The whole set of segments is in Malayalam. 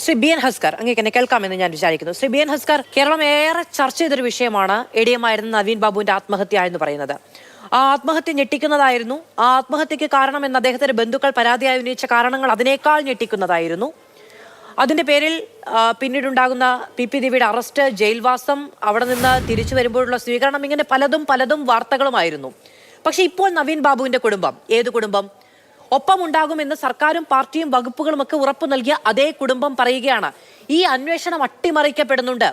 ശ്രീ ബി എൻ ഹസ്കർ അങ്ങേക്ക് എന്നെ കേൾക്കാമെന്ന് ഞാൻ വിചാരിക്കുന്നു. ശ്രീ ബി എൻ ഹസ്കർ, കേരളം ഏറെ ചർച്ച ചെയ്തൊരു വിഷയമാണ് ADM ആയിരുന്ന നവീൻ ബാബുവിന്റെ ആത്മഹത്യ എന്ന് പറയുന്നത്. ആ ആത്മഹത്യ ഞെട്ടിക്കുന്നതായിരുന്നു. ആ ആത്മഹത്യക്ക് കാരണമെന്ന് അദ്ദേഹത്തിന്റെ ബന്ധുക്കൾ പരാതിയായി ഉന്നയിച്ച കാരണങ്ങൾ അതിനേക്കാൾ ഞെട്ടിക്കുന്നതായിരുന്നു. അതിന്റെ പേരിൽ പിന്നീടുണ്ടാകുന്ന PP ദിവ്യയുടെ അറസ്റ്റ്, ജയിൽവാസം, അവിടെ നിന്ന് തിരിച്ചു വരുമ്പോഴുള്ള സ്വീകരണം, ഇങ്ങനെ പലതും വാർത്തകളുമായിരുന്നു. പക്ഷെ ഇപ്പോൾ നവീൻ ബാബുവിന്റെ കുടുംബം, ഏത് കുടുംബം? ഒപ്പം ഉണ്ടാകുമെന്ന് സർക്കാരും പാർട്ടിയും വകുപ്പുകളും ഒക്കെ ഉറപ്പു നൽകിയ അതേ കുടുംബം പറയുകയാണ്, ഈ അന്വേഷണം അട്ടിമറിക്കപ്പെടുന്നുണ്ട്.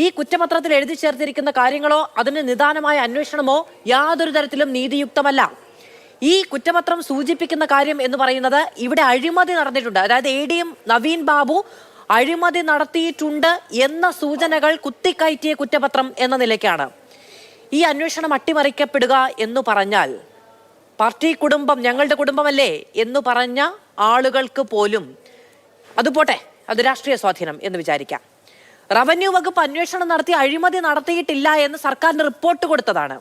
ഈ കുറ്റപത്രത്തിൽ എഴുതി ചേർത്തിരിക്കുന്ന കാര്യങ്ങളോ അതിന് നിദാനമായ അന്വേഷണമോ യാതൊരു തരത്തിലും നീതിയുക്തമല്ല. ഈ കുറ്റപത്രം സൂചിപ്പിക്കുന്ന കാര്യം എന്ന് പറയുന്നത് ഇവിടെ അഴിമതി നടന്നിട്ടുണ്ട്. അതായത് ADM നവീൻ ബാബു അഴിമതി നടത്തിയിട്ടുണ്ട് എന്ന സൂചനകൾ കുത്തിക്കയറ്റിയ കുറ്റപത്രം എന്ന നിലയ്ക്കാണ്. ഈ അന്വേഷണം അട്ടിമറിക്കപ്പെടുക എന്ന് പറഞ്ഞാൽ പാർട്ടി കുടുംബം, ഞങ്ങളുടെ കുടുംബമല്ലേ എന്ന് പറഞ്ഞ ആളുകൾക്ക് പോലും, അതുപോട്ടെ, അത് രാഷ്ട്രീയ സ്വാധീനം എന്ന് വിചാരിക്കാം, റവന്യൂ വകുപ്പ് അന്വേഷണം നടത്തി അഴിമതി നടത്തിയിട്ടില്ല എന്ന് സർക്കാരിന് റിപ്പോർട്ട് കൊടുത്തതാണ്.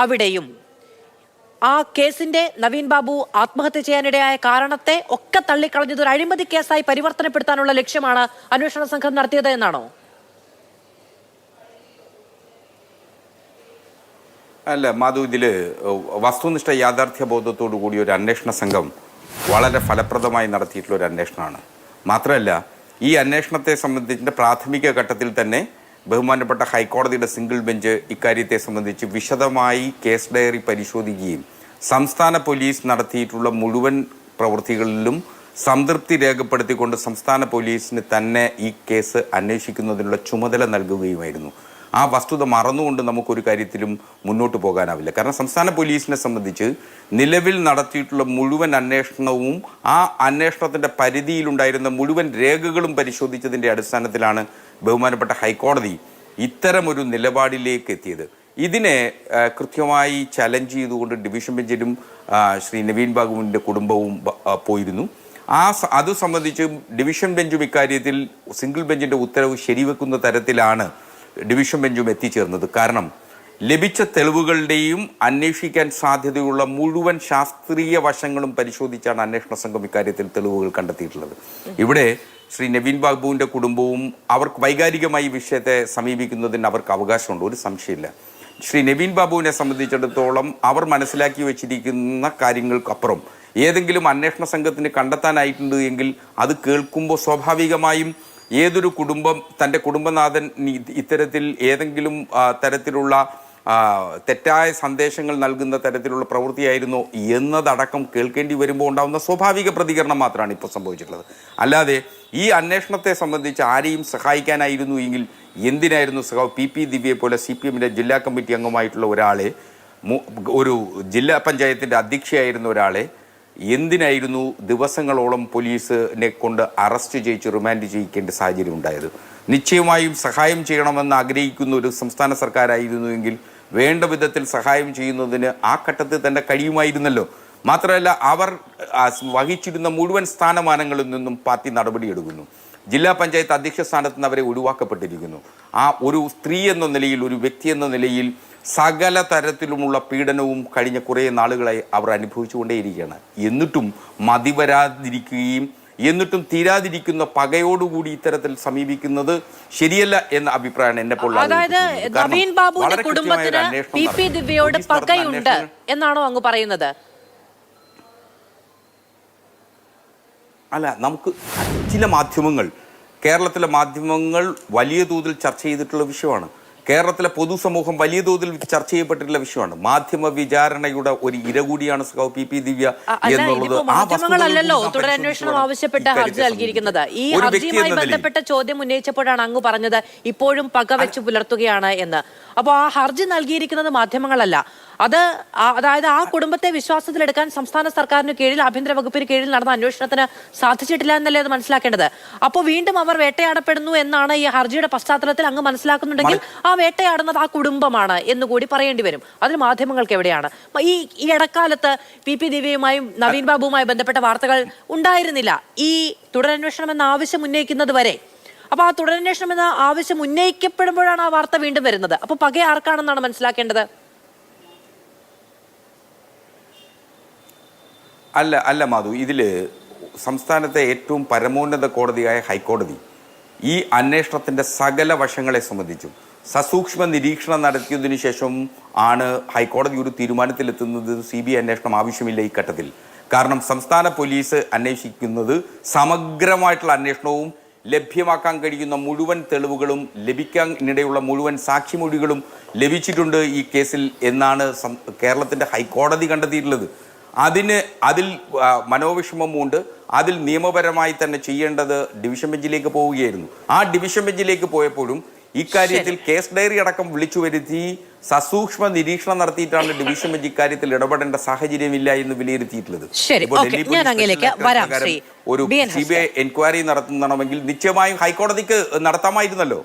അവിടെയും ആ കേസിന്റെ നവീൻ ബാബു ആത്മഹത്യ ചെയ്യാനിടയായ കാരണത്തെ ഒക്കെ തള്ളിക്കളഞ്ഞത് ഒരു അഴിമതി കേസായി പരിവർത്തനപ്പെടുത്താനുള്ള ലക്ഷ്യമാണ് അന്വേഷണ സംഘം നടത്തിയത് എന്നാണോ? അല്ല മാധു, ഇതില് വസ്തുനിഷ്ഠ യാഥാർത്ഥ്യ ബോധത്തോടു കൂടി ഒരു അന്വേഷണ സംഘം വളരെ ഫലപ്രദമായി നടത്തിയിട്ടുള്ള ഒരു അന്വേഷണമാണ്. മാത്രമല്ല, ഈ അന്വേഷണത്തെ സംബന്ധിച്ചിട്ട് പ്രാഥമിക ഘട്ടത്തിൽ തന്നെ ബഹുമാനപ്പെട്ട ഹൈക്കോടതിയുടെ സിംഗിൾ ബെഞ്ച് ഇക്കാര്യത്തെ സംബന്ധിച്ച് വിശദമായി കേസ് ഡയറി പരിശോധിക്കുകയും സംസ്ഥാന പോലീസ് നടത്തിയിട്ടുള്ള മുഴുവൻ പ്രവൃത്തികളിലും സംതൃപ്തി രേഖപ്പെടുത്തിക്കൊണ്ട് സംസ്ഥാന പോലീസിന് തന്നെ ഈ കേസ് അന്വേഷിക്കുന്നതിനുള്ള ചുമതല നൽകുകയുമായിരുന്നു. ആ വസ്തുത മറന്നുകൊണ്ട് നമുക്കൊരു കാര്യത്തിലും മുന്നോട്ട് പോകാനാവില്ല. കാരണം സംസ്ഥാന പോലീസിനെ സംബന്ധിച്ച് നിലവിൽ നടത്തിയിട്ടുള്ള മുഴുവൻ അന്വേഷണവും ആ അന്വേഷണത്തിൻ്റെ പരിധിയിലുണ്ടായിരുന്ന മുഴുവൻ രേഖകളും പരിശോധിച്ചതിൻ്റെ അടിസ്ഥാനത്തിലാണ് ബഹുമാനപ്പെട്ട ഹൈക്കോടതി ഇത്തരമൊരു നിലപാടിലേക്ക് എത്തിയത്. ഇതിനെ കൃത്യമായി ചലഞ്ച് ചെയ്തുകൊണ്ട് ഡിവിഷൻ ബെഞ്ചിലും ശ്രീ നവീൻ ബാബുവിൻ്റെ കുടുംബവും പോയിരുന്നു. അത് സംബന്ധിച്ച് ഡിവിഷൻ ബെഞ്ചും ഇക്കാര്യത്തിൽ സിംഗിൾ ബെഞ്ചിൻ്റെ ഉത്തരവ് ശരിവെക്കുന്ന തരത്തിലാണ് ഡിവിഷൻ ബെഞ്ചും എത്തിച്ചേർന്നത്. കാരണം ലഭിച്ച തെളിവുകളുടെയും അന്വേഷിക്കാൻ സാധ്യതയുള്ള മുഴുവൻ ശാസ്ത്രീയ വശങ്ങളും പരിശോധിച്ചാണ് അന്വേഷണ സംഘം ഇക്കാര്യത്തിൽ തെളിവുകൾ കണ്ടെത്തിയിട്ടുള്ളത്. ഇവിടെ ശ്രീ നവീൻ ബാബുവിൻ്റെ കുടുംബവും അവർക്ക് വൈകാരികമായി വിഷയത്തെ സമീപിക്കുന്നതിന് അവർക്ക് അവകാശമുണ്ട്, ഒരു സംശയമില്ല. ശ്രീ നവീൻ ബാബുവിനെ സംബന്ധിച്ചിടത്തോളം അവർ മനസ്സിലാക്കി വെച്ചിരിക്കുന്ന കാര്യങ്ങൾക്കപ്പുറം ഏതെങ്കിലും അന്വേഷണ സംഘത്തിന് കണ്ടെത്താനായിട്ടുണ്ട് എങ്കിൽ അത് കേൾക്കുമ്പോൾ സ്വാഭാവികമായും ഏതൊരു കുടുംബം തൻ്റെ കുടുംബനാഥൻ ഇത്തരത്തിൽ ഏതെങ്കിലും തരത്തിലുള്ള തെറ്റായ സന്ദേശങ്ങൾ നൽകുന്ന തരത്തിലുള്ള പ്രവൃത്തിയായിരുന്നോ എന്നതടക്കം കേൾക്കേണ്ടി വരുമ്പോൾ ഉണ്ടാകുന്ന സ്വാഭാവിക പ്രതികരണം മാത്രമാണ് ഇപ്പോൾ സംഭവിച്ചിട്ടുള്ളത്. അല്ലാതെ ഈ അന്വേഷണത്തെ സംബന്ധിച്ച് ആരെയും സഹായിക്കാനായിരുന്നു എങ്കിൽ എന്തിനായിരുന്നു PP ദിവ്യയെ പോലെ CPMൻ്റെ ജില്ലാ കമ്മിറ്റി അംഗമായിട്ടുള്ള ഒരാളെ, ഒരു ജില്ലാ പഞ്ചായത്തിൻ്റെ അധ്യക്ഷയായിരുന്ന ഒരാളെ എന്തിനായിരുന്നു ദിവസങ്ങളോളം പോലീസിനെ കൊണ്ട് അറസ്റ്റ് ചെയ്യിച്ച് റിമാൻഡ് ചെയ്യിക്കേണ്ട സാഹചര്യം ഉണ്ടായത്? നിശ്ചയമായും സഹായം ചെയ്യണമെന്ന് ആഗ്രഹിക്കുന്ന ഒരു സംസ്ഥാന സർക്കാരായിരുന്നുവെങ്കിൽ വേണ്ട വിധത്തിൽ സഹായം ചെയ്യുന്നതിന് ആ ഘട്ടത്തിൽ തന്നെ കഴിയുമായിരുന്നല്ലോ. മാത്രമല്ല, അവർ വഹിച്ചിരുന്ന മുഴുവൻ സ്ഥാനമാനങ്ങളിൽ നിന്നും പാർട്ടി നടപടിയെടുക്കുന്നു. ജില്ലാ പഞ്ചായത്ത് അധ്യക്ഷ സ്ഥാനത്ത് നിന്ന് അവരെ ഒഴിവാക്കപ്പെട്ടിരിക്കുന്നു. ആ ഒരു സ്ത്രീ എന്ന നിലയിൽ, ഒരു വ്യക്തി എന്ന നിലയിൽ സകല തരത്തിലുമുള്ള പീഡനവും കഴിഞ്ഞ കുറേ നാളുകളായി അവർ അനുഭവിച്ചുകൊണ്ടേയിരിക്കുകയാണ്. എന്നിട്ടും മതിവരാതിരിക്കുകയും എന്നിട്ടും തീരാതിരിക്കുന്ന പകയോടുകൂടി ഇത്തരത്തിൽ സമീപിക്കുന്നത് ശരിയല്ല എന്ന അഭിപ്രായമാണ് എന്നെ പോലെ. അതായത് നവീൻ ബാബുവിന്റെ കുടുംബത്തിന് PP ദിവ്യയോട് പകയുണ്ട് എന്നാണോ അങ്ങ് പറയുന്നത്? അല്ല, നമുക്ക് ചില മാധ്യമങ്ങൾ, കേരളത്തിലെ മാധ്യമങ്ങൾ വലിയ തോതിൽ ചർച്ച ചെയ്തിട്ടുള്ള വിഷയമാണ്. കേരളത്തിലെ പൊതുസമൂഹം വലിയ തോതിൽ ചർച്ച ചെയ്യപ്പെട്ടിട്ടുള്ള വിഷയമാണ്. മാധ്യമ വിചാരണയുടെ ഒരു ഇര കൂടിയാണ് PP ദിവ്യ എന്നുള്ളത്. മാധ്യമങ്ങളല്ലല്ലോ തുടരന്വേഷണം ആവശ്യപ്പെട്ട ഹർജി നൽകിയിരിക്കുന്നത്. ഈ ഹർജിയുമായി ബന്ധപ്പെട്ട ചോദ്യം ഉന്നയിച്ചപ്പോഴാണ് അങ്ങ് പറഞ്ഞത് ഇപ്പോഴും പകവെച്ച് പുലർത്തുകയാണ് എന്ന്. അപ്പോൾ ആ ഹർജി നൽകിയിരിക്കുന്നത് മാധ്യമങ്ങളല്ല. അതായത് ആ കുടുംബത്തെ വിശ്വാസത്തിലെടുക്കാൻ സംസ്ഥാന സർക്കാരിന് കീഴിൽ, ആഭ്യന്തര വകുപ്പിന് കീഴിൽ നടന്ന അന്വേഷണത്തിന് സാധിച്ചിട്ടില്ല എന്നല്ലേ അത് മനസ്സിലാക്കേണ്ടത്. അപ്പോൾ വീണ്ടും അവർ വേട്ടയാടപ്പെടുന്നു എന്നാണ് ഈ ഹർജിയുടെ പശ്ചാത്തലത്തിൽ അങ്ങ് മനസ്സിലാക്കുന്നുണ്ടെങ്കിൽ ആ വേട്ടയാടുന്നത് ആ കുടുംബമാണ് എന്നുകൂടി പറയേണ്ടി വരും. അതിൽ മാധ്യമങ്ങൾക്ക് എവിടെയാണ്? ഈ ഇടക്കാലത്ത് PP ദിവ്യയുമായും നവീൻ ബാബുവുമായി ബന്ധപ്പെട്ട വാർത്തകൾ ഉണ്ടായിരുന്നില്ല ഈ തുടരന്വേഷണം എന്ന ആവശ്യം ഉന്നയിക്കുന്നത് വരെ. അപ്പൊ ആ തുടരന്വേഷണം എന്ന ആവശ്യം ഉന്നയിക്കപ്പെടുമ്പോഴാണ് ആ വാർത്ത വീണ്ടും വരുന്നത്. അപ്പൊ പക ആർക്കാണെന്നാണ് മനസ്സിലാക്കേണ്ടത്? അല്ല മാധു, ഇതിൽ സംസ്ഥാനത്തെ ഏറ്റവും പരമോന്നത കോടതിയായ ഹൈക്കോടതി ഈ അന്വേഷണത്തിൻ്റെ സകല വശങ്ങളെ സംബന്ധിച്ചും സസൂക്ഷ്മ നിരീക്ഷണം നടത്തിയതിനു ശേഷം ആണ് ഹൈക്കോടതി ഒരു തീരുമാനത്തിലെത്തുന്നത്. CBI അന്വേഷണം ആവശ്യമില്ല ഈ ഘട്ടത്തിൽ. കാരണം സംസ്ഥാന പോലീസ് അന്വേഷിക്കുന്നത് സമഗ്രമായിട്ടുള്ള അന്വേഷണവും ലഭ്യമാക്കാൻ കഴിയുന്ന മുഴുവൻ തെളിവുകളും ലഭിക്കാനിടയുള്ള മുഴുവൻ സാക്ഷിമൊഴികളും ലഭിച്ചിട്ടുണ്ട് ഈ കേസിൽ എന്നാണ് കേരളത്തിൻ്റെ ഹൈക്കോടതി കണ്ടെത്തിയിട്ടുള്ളത്. അതിൽ മനോവിഷമമുണ്ട്. അതിൽ നിയമപരമായി തന്നെ ചെയ്യേണ്ടത് ഡിവിഷൻ ബെഞ്ചിലേക്ക് പോവുകയായിരുന്നു. ആ ഡിവിഷൻ ബെഞ്ചിലേക്ക് പോയപ്പോഴും ഇക്കാര്യത്തിൽ കേസ് ഡയറി അടക്കം വിളിച്ചു വരുത്തി സസൂക്ഷ്മ നിരീക്ഷണം നടത്തിയിട്ടാണ് ഡിവിഷൻ ബെഞ്ച് ഇക്കാര്യത്തിൽ ഇടപെടേണ്ട സാഹചര്യമില്ല എന്ന് വിലയിരുത്തിയിട്ടുള്ളത്. ഒരു CBI എൻക്വയറി നടത്തുന്നതാണെങ്കിൽ നിശ്ചയമായും ഹൈക്കോടതിക്ക് നടത്താമായിരുന്നല്ലോ.